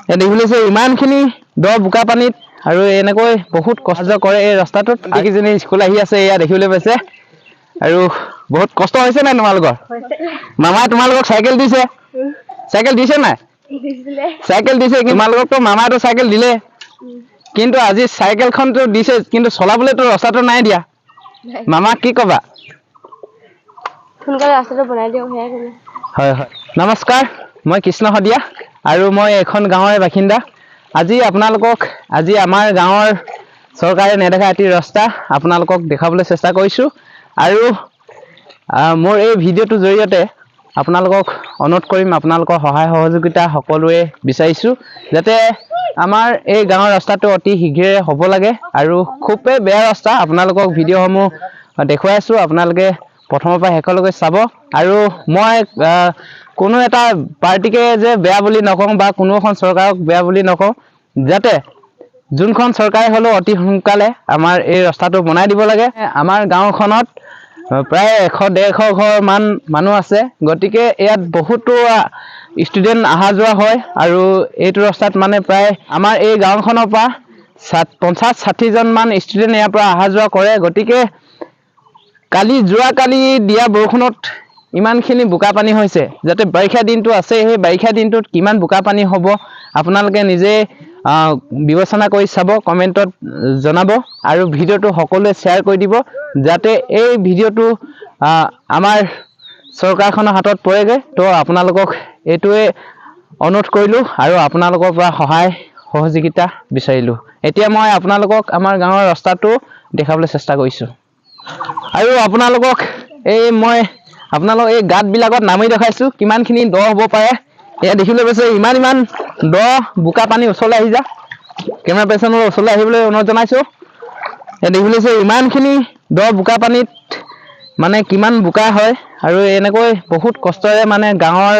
দেখিছে ইমানখিনি দ বোকা পানীত আৰু এনেকৈ বহুত কষ্ট কৰে এই ৰাস্তাটোত যিখিনি স্কুল আহি আছে এয়া দেখিবলৈ পাইছে আৰু বহুত কষ্ট হৈছে নাই তোমালোকৰ মামাই তোমালোকক চাইকেল দিছে নাই চাইকেল দিছে তোমালোককতো মামাইতো চাইকেল দিলে কিন্তু আজি চাইকেলখনতো দিছে কিন্তু চলাবলৈতো ৰাস্তাটো নাই দিয়া মামাক কি কবা সোনকালে ৰাস্তাটো বনাই দিয়ক সেয়াই ক'লো হয় হয় নমস্কাৰ মই কৃষ্ণ শদিয়া আৰু মই এখন গাঁৱৰ বাসিন্দা আজি আমাৰ গাঁৱৰ চৰকাৰে নেদেখা এটি ৰাস্তা আপোনালোকক দেখাবলৈ চেষ্টা কৰিছোঁ আৰু মোৰ এই ভিডিঅ'টোৰ জৰিয়তে আপোনালোকক অনুৰোধ কৰিম আপোনালোকৰ সহায় সহযোগিতা সকলোৱে বিচাৰিছোঁ যাতে আমাৰ এই গাঁৱৰ ৰাস্তাটো অতি শীঘ্ৰে হ'ব লাগে আৰু খুবেই বেয়া ৰাস্তা আপোনালোকক ভিডিঅ'সমূহ দেখুৱাই আছোঁ আপোনালোকে প্ৰথমৰ পৰা শেষলৈকে চাব আৰু মই কোনো এটা পাৰ্টিকে যে বেয়া বুলি নকওঁ বা কোনো এখন চৰকাৰক বেয়া বুলি নকওঁ যাতে যোনখন চৰকাৰে হ'লেও অতি সোনকালে আমাৰ এই ৰাস্তাটো বনাই দিব লাগে আমাৰ গাঁওখনত প্ৰায় 100-150 ঘৰ মান মানুহ আছে গতিকে ইয়াত বহুতো ষ্টুডেণ্ট অহা যোৱা হয় আৰু এইটো ৰাস্তাত মানে প্ৰায় আমাৰ এই গাঁওখনৰ পৰা 50-60 জন মান ষ্টুডেণ্ট ইয়াৰ পৰা অহা যোৱা কৰে গতিকে যোৱাকালি দিয়া বৰষুণত ইমানখিনি বোকা পানী হৈছে যাতে বাৰিষা দিনটো আছে সেই বাৰিষা দিনটোত কিমান বোকা পানী হ'ব আপোনালোকে নিজে বিবেচনা কৰি চাব কমেণ্টত জনাব আৰু ভিডিঅ'টো সকলোৱে শ্বেয়াৰ কৰি দিব যাতে এই ভিডিঅ'টো আমাৰ চৰকাৰখনৰ হাতত পৰেগৈ তো আপোনালোকক এইটোৱে অনুৰোধ কৰিলোঁ আৰু আপোনালোকৰ পৰা সহায় সহযোগিতা বিচাৰিলোঁ এতিয়া মই আপোনালোকক আমাৰ গাঁৱৰ ৰাস্তাটো দেখাবলৈ চেষ্টা কৰিছোঁ আৰু আপোনালোকক মই এই গাঁতবিলাকত নামি দেখাইছোঁ কিমানখিনি দ হ'ব পাৰে এয়া দেখিবলৈ পাইছে ইমান দ বোকা পানী ওচৰলৈ আহি যা কেমেৰা পাৰ্চনৰ ওচৰলৈ আহিবলৈ অনুৰোধ জনাইছোঁ এয়া দেখিবলৈ পাইছে ইমানখিনি দ বোকা পানীত মানে কিমান বোকা হয় আৰু এনেকৈ বহুত কষ্টৰে মানে গাঁৱৰ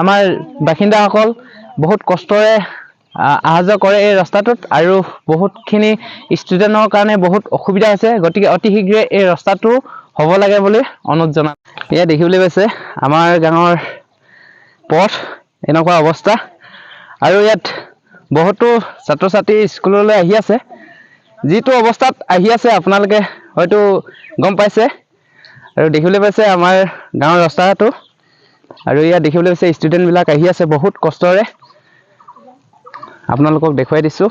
আমাৰ বাসিন্দাসকল বহুত কষ্টৰে অহা যোৱা কৰে এই ৰাস্তাটোত আৰু বহুতখিনি ষ্টুডেণ্টৰ কাৰণে বহুত অসুবিধা হৈছে গতিকে অতি শীঘ্ৰে এই ৰাস্তাটো হ'ব লাগে বুলি অনুৰোধ জনাম এয়া দেখিবলৈ পাইছে আমাৰ গাঁৱৰ পথ এনেকুৱা অৱস্থা আৰু ইয়াত বহুতো ছাত্ৰ ছাত্ৰী স্কুললৈ আহি আছে যিটো অৱস্থাত আহি আছে আপোনালোকে হয়তো গম পাইছে আৰু দেখিবলৈ পাইছে আমাৰ গাঁৱৰ ৰাস্তাটো আৰু ইয়াত দেখিবলৈ পাইছে ষ্টুডেণ্টবিলাক আহি আছে বহুত কষ্টৰে আপোনালোকক দেখুৱাই দিছোঁ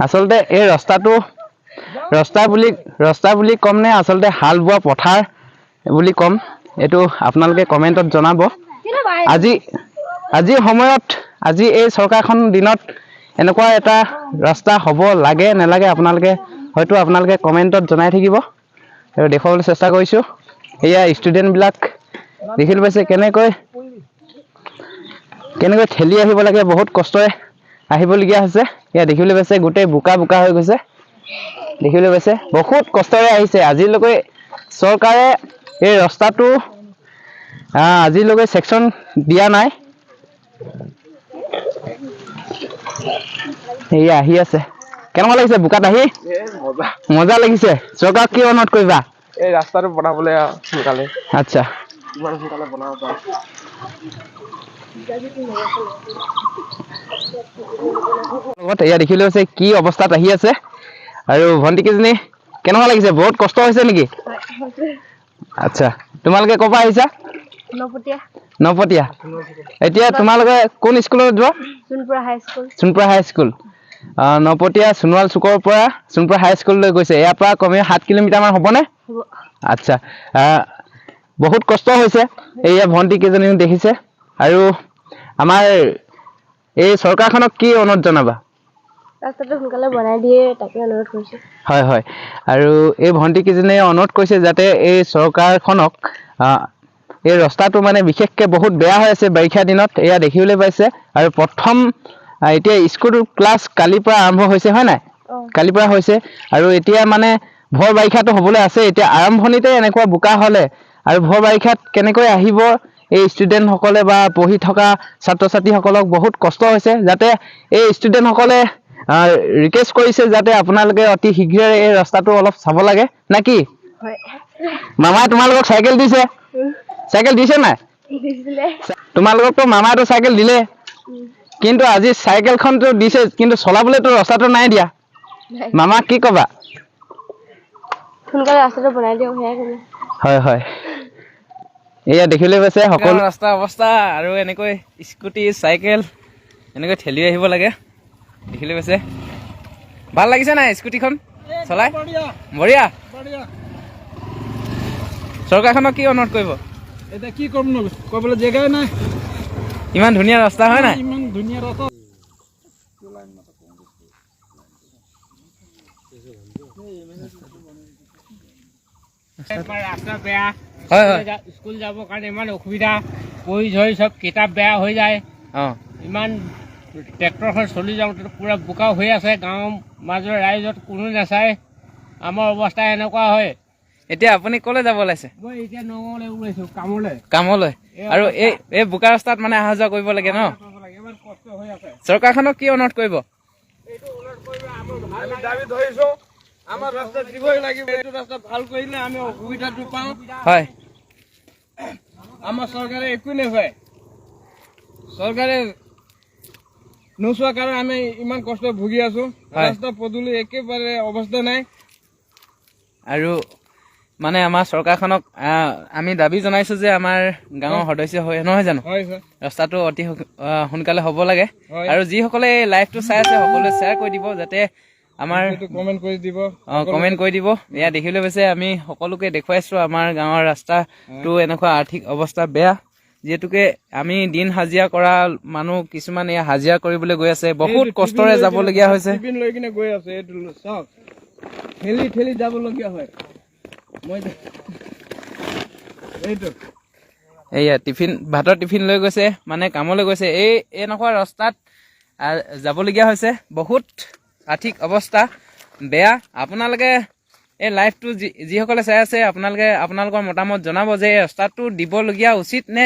আচলতে এই ৰাস্তা বুলি ক'ম নে আচলতে হাল বোৱা পথাৰ বুলি ক'ম এইটো আপোনালোকে কমেণ্টত জনাব আজিৰ সময়ত আজি এই চৰকাৰখন দিনত এনেকুৱা এটা ৰাস্তা হ'ব লাগে নেলাগে আপোনালোকে কমেণ্টত জনাই থাকিব আৰু দেখুৱাবলৈ চেষ্টা কৰিছোঁ এয়া ষ্টুডেণ্টবিলাক দেখিবলৈ পাইছে কেনেকৈ ঠেলি আহিব লাগে বহুত কষ্টৰে আহিবলগীয়া হৈছে এয়া দেখিবলৈ পাইছে গোটেই বোকা হৈ গৈছে দেখিবলৈ পাইছে বহুত কষ্টৰে আহিছে আজিলৈকে চৰকাৰে এই ৰাস্তাটো আজিলৈকে ছেকশ্যন দিয়া নাই এয়া আহি আছে কেনেকুৱা লাগিছে বোকাত আহি মজা লাগিছে চৰকাৰক কি অনুৰোধ কৰিবা এই ৰাস্তাটো বনাবলৈ সোনকালে আচ্ছা ইমান সোনকালে বনাব পাৰে এয়া দেখিবলৈ পাইছে কি অৱস্থাত আহি আছে আৰু ভণ্টিকেইজনী কেনেকুৱা লাগিছে বহুত কষ্ট হৈছে নেকি আচ্ছা তোমালোকে ক'ৰ পৰা আহিছা নপতীয়া এতিয়া তোমালোকে কোন স্কুলত যোৱা সোণপুৰা হাই স্কুল নপতীয়া সোণোৱাল চুকৰ পৰা সোণপুৰা হাই স্কুললৈ গৈছে ইয়াৰ পৰা কমেও 7 কিলোমিটাৰমান হ'বনে আচ্ছা বহুত কষ্ট হৈছে এয়া ভণ্টিকেইজনী দেখিছে আৰু আমাৰ এই চৰকাৰখনক কি অনুৰোধ জনাবা ৰাস্তাটো সোনকালে বনাই দিয়ে তাকে অনুৰোধ কৰিছোঁ হয় আৰু এই ভণ্টিকেইজনীয়ে অনুৰোধ কৰিছে যাতে এই চৰকাৰখনক এই ৰাস্তাটো মানে বিশেষকৈ বহুত বেয়া হৈ আছে বাৰিষা দিনত এয়া দেখিবলৈ পাইছে আৰু প্ৰথম এতিয়া স্কুল ক্লাছ কালিৰ পৰা আৰম্ভ হৈছে হয় নাই কালিৰ পৰা হৈছে আৰু এতিয়া মানে ভৰ বাৰিষাটো হ'বলৈ আছে এতিয়া আৰম্ভণিতে এনেকুৱা বোকা হ'লে আৰু ভৰ বাৰিষাত কেনেকৈ আহিব এই ষ্টুডেণ্টসকলে বা পঢ়ি থকা ছাত্ৰ ছাত্ৰীসকলক বহুত কষ্ট হৈছে যাতে এই ষ্টুডেণ্টসকলে ৰিকুৱেষ্ট কৰিছে যাতে আপোনালোকে অতি শীঘ্ৰে এই ৰাস্তাটো অলপ চাব লাগে নে কি মামাই তোমালোকক চাইকেল দিছে? চাইকেল দিছে নাই? দিছিলে তোমালোককতো মামাইতো চাইকেল দিলে, কিন্তু আজি চাইকেলখনতো দিছে, কিন্তু চলাবলৈতো ৰাস্তাটো নাই দিয়া। নাই। মামাক কি ক'বা? সোনকালে ৰাস্তাটো বনাই দিয়ক, সেয়াই ক'লো। হয় হয়, এয়া দেখিবলৈ পাইছে সকলো ৰাস্তা অৱস্থা আৰু এনেকৈ স্কুটি চাইকেল এনেকৈ ঠেলি আহিব লাগে, দেখিলে পাইছে। ভাল লাগিছে নাই স্কুটিখন চলাই? বঢ়িয়া। চৰকাৰখনক কি অনুৰোধ কৰিব? এতিয়া কি কৰিম নো, ক'বলৈ জেগাই নাই। ইমান ধুনীয়া ৰাস্তা হয় নাই? ইমান ধুনীয়া ৰাস্তা। ৰাস্তা বেয়া, হয় হয়। স্কুল যাবৰ কাৰণে ইমান অসুবিধা, পৰি ঝৰি চব কিতাপ বেয়া হৈ যায়। অঁ ইমান ট্ৰেক্টৰখন চলি যাওঁতে পুৰা বোকা হৈ আছে, গাঁৱৰ মাজৰ ৰাইজত কোনো নাচায়, আমাৰ অৱস্থা এনেকুৱা হয়। এতিয়া আপুনি ক'লৈ যাব ওলাইছে? মই এতিয়া নগাঁৱলৈ ওলাইছোঁ কামলৈ। কামলৈ। আৰু এই বোকা ৰাস্তাত মানে অহা যোৱা কৰিব লাগে ন? ইমান কষ্ট হৈ আছে। চৰকাৰখনক কি অনুৰোধ কৰিব? আমি দাবী ধৰিছো, আমাৰ ৰাস্তা দিবই লাগিব। এইটো ৰাস্তা ভাল কৰিলে আমি অসুবিধাটো পাওঁ। হয় আমাৰ চৰকাৰে একো নকয়, চৰকাৰে নোচোৱাৰ কাৰণে আমি ইমান কষ্ট ভুগি আছো। হয়। ৰাস্তা পদূলি একেবাৰে অৱস্থা নাই। আৰু মানে আমাৰ চৰকাৰখনক আমি দাবী জনাইছোঁ যে আমাৰ গাঁৱৰ সদস্য হৈ নহয় জানো, হয় ছাৰ। ৰাস্তাটো অতি সোনকালে হ'ব লাগে। হয়। আৰু যিসকলে এই লাইভটো চাই আছে সকলোৱে শ্বেয়াৰ কৰি দিব, যাতে আমাৰ এইটো কমেণ্ট কৰি দিব। কমেণ্ট কৰি দিব। এয়া দেখিবলৈ পাইছে, আমি সকলোকে দেখুৱাইছোঁ আমাৰ গাঁৱৰ ৰাস্তাটো এনেকুৱা আৰ্থিক অৱস্থা বেয়া, যিহেতুকে আমি দিন হাজিৰা কৰা মানুহ কিছুমান এয়া হাজিৰা কৰিবলৈ গৈ আছে, বহুত এইটো কষ্টৰে টিফিন লৈ যাবলগীয়া কিনে- হৈছে। টিফিন লৈ কিনে গৈ আছে, এইটো চাওক, ঠেলি ঠেলি যাবলগীয়া হয়। মই এইটো এয়া ভাতৰ টিফিন লৈ গৈছে, মানে কামলৈ গৈছে, এই এনেকুৱা ৰাস্তাত যাবলগীয়া হৈছে। বহুত আৰ্থিক অৱস্থা বেয়া। আপোনালোকে এই লাইভটো যিসকলে চাই আছে, আপোনালোকৰ মতামত জনাব যে এই ৰাস্তাটো দিবলগীয়া উচিত নে